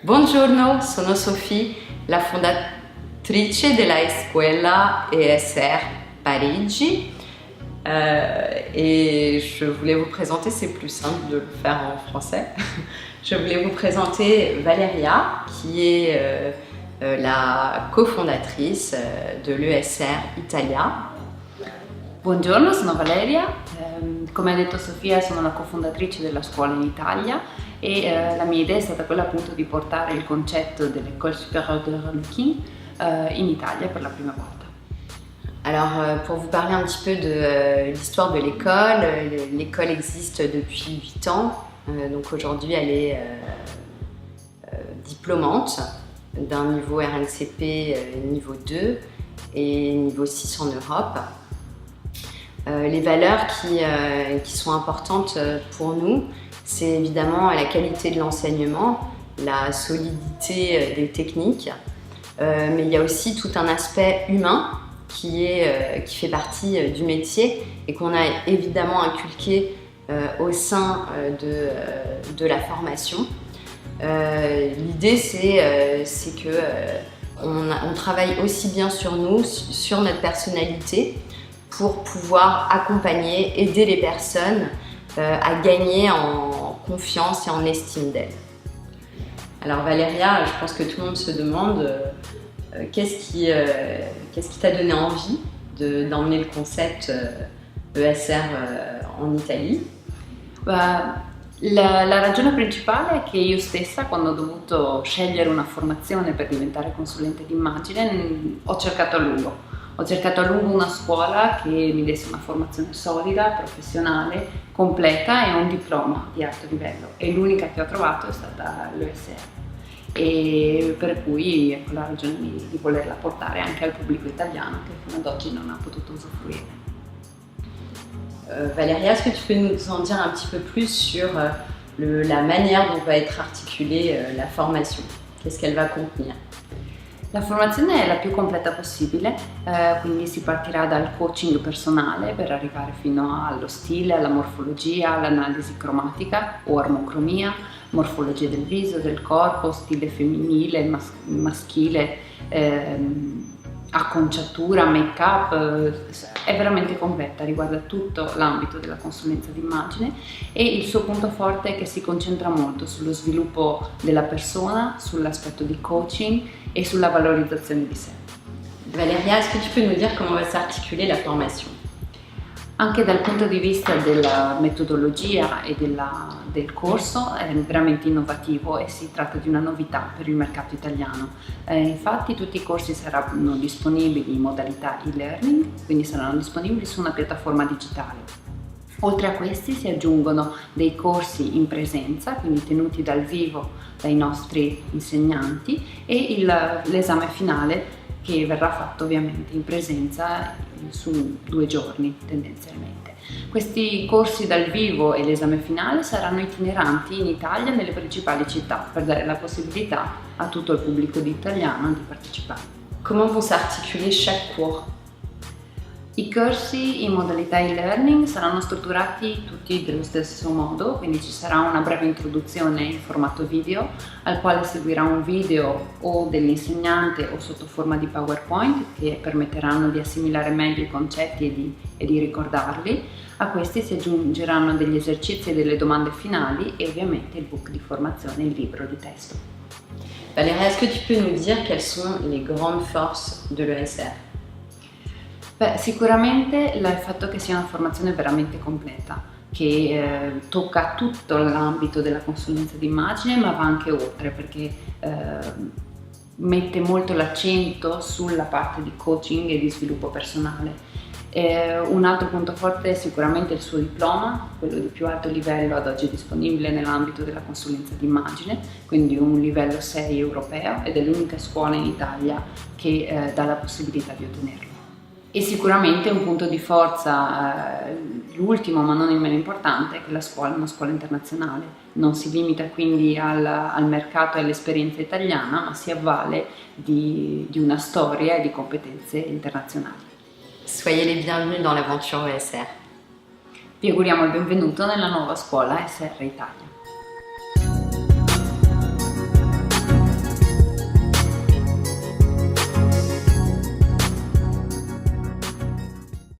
Buongiorno, sono Sophie, la fondatrice della Escuela ESR Parigi et je voulais vous présenter, c'est plus simple de le faire en français, je voulais vous présenter Valeria qui est la cofondatrice de l'ESR Italia. Buongiorno, sono Valeria, come ha detto Sofia sono la cofondatrice della scuola in Italia e la mia idea è stata quella appunto di portare il concetto dell'École supérieure de Relooking in Italia per la prima volta. Alors pour vous parler un petit peu de l'histoire de l'école existe depuis 8 ans, donc aujourd'hui elle est diplômante d'un niveau RNCP niveau 2 et niveau 6 en Europe. Les valeurs qui sont importantes pour nous, c'est évidemment la qualité de l'enseignement, la solidité des techniques, mais il y a aussi tout un aspect humain qui fait partie du métier et qu'on a évidemment inculqué au sein de la formation. L'idée c'est que on travaille aussi bien sur nous, sur notre personnalité, pour pouvoir accompagner, aider les personnes à gagner en confiance et en estime d'elles. Alors Valeria, je pense que tout le monde se demande qu'est-ce qui t'a donné envie d'emmener le concept ESR en Italie? La ragione principale è che io stessa, quando ho dovuto scegliere una formazione per diventare consulente d'immagine, ho cercato a lungo. Ho cercato a lungo una scuola che mi desse una formazione solida, professionale, completa e un diploma di alto livello, e l'unica che ho trovato è stata l'ESR, e per cui ecco la ragione di volerla portare anche al pubblico italiano che fino ad oggi non ha potuto usufruire. Valeria, est-ce que tu peux nous en dire un petit peu plus sur la manière dont va être articulée la formation? Qu'est-ce qu'elle va contenir? La formazione è la più completa possibile, quindi si partirà dal coaching personale per arrivare fino allo stile, alla morfologia, all'analisi cromatica o armocromia, morfologia del viso, del corpo, stile femminile, maschile, acconciatura, make-up, è veramente completa, riguarda tutto l'ambito della consulenza d'immagine e il suo punto forte è che si concentra molto sullo sviluppo della persona, sull'aspetto di coaching et sur la valorisation di sé. Valeria, est-ce que tu peux nous dire comment va s'articuler la formation? Anche dal punto di vista della metodologia e del corso è veramente innovativo e si tratta di una novità per il mercato italiano. Infatti tutti i corsi saranno disponibili in modalità e-learning, quindi saranno disponibili su una piattaforma digitale. Oltre a questi si aggiungono dei corsi in presenza, quindi tenuti dal vivo dai nostri insegnanti, e l'esame finale che verrà fatto ovviamente in presenza su 2 giorni tendenzialmente. Questi corsi dal vivo e l'esame finale saranno itineranti in Italia nelle principali città per dare la possibilità a tutto il pubblico italiano di partecipare. Comment vont s'articuler chaque cours? I corsi in modalità e-learning saranno strutturati tutti dello stesso modo, quindi ci sarà una breve introduzione in formato video al quale seguirà un video o dell'insegnante o sotto forma di PowerPoint che permetteranno di assimilare meglio i concetti e di ricordarli. A questi si aggiungeranno degli esercizi e delle domande finali e ovviamente il book di formazione, il libro di testo. Valérie, est-ce que tu peux nous dire quelles sont les grandes forces de l'ESR? Sicuramente il fatto che sia una formazione veramente completa, che tocca tutto l'ambito della consulenza d'immagine, ma va anche oltre, perché mette molto l'accento sulla parte di coaching e di sviluppo personale. Un altro punto forte è sicuramente il suo diploma, quello di più alto livello ad oggi disponibile nell'ambito della consulenza d'immagine, quindi un livello 6 europeo, ed è l'unica scuola in Italia che dà la possibilità di ottenerlo. E sicuramente un punto di forza, l'ultimo ma non il meno importante, è che la scuola è una scuola internazionale, non si limita quindi al mercato e all'esperienza italiana, ma si avvale di una storia e di competenze internazionali. Soyez les bienvenus dans l'aventure ESR. Vi auguriamo il benvenuto nella nuova scuola ESR Italia.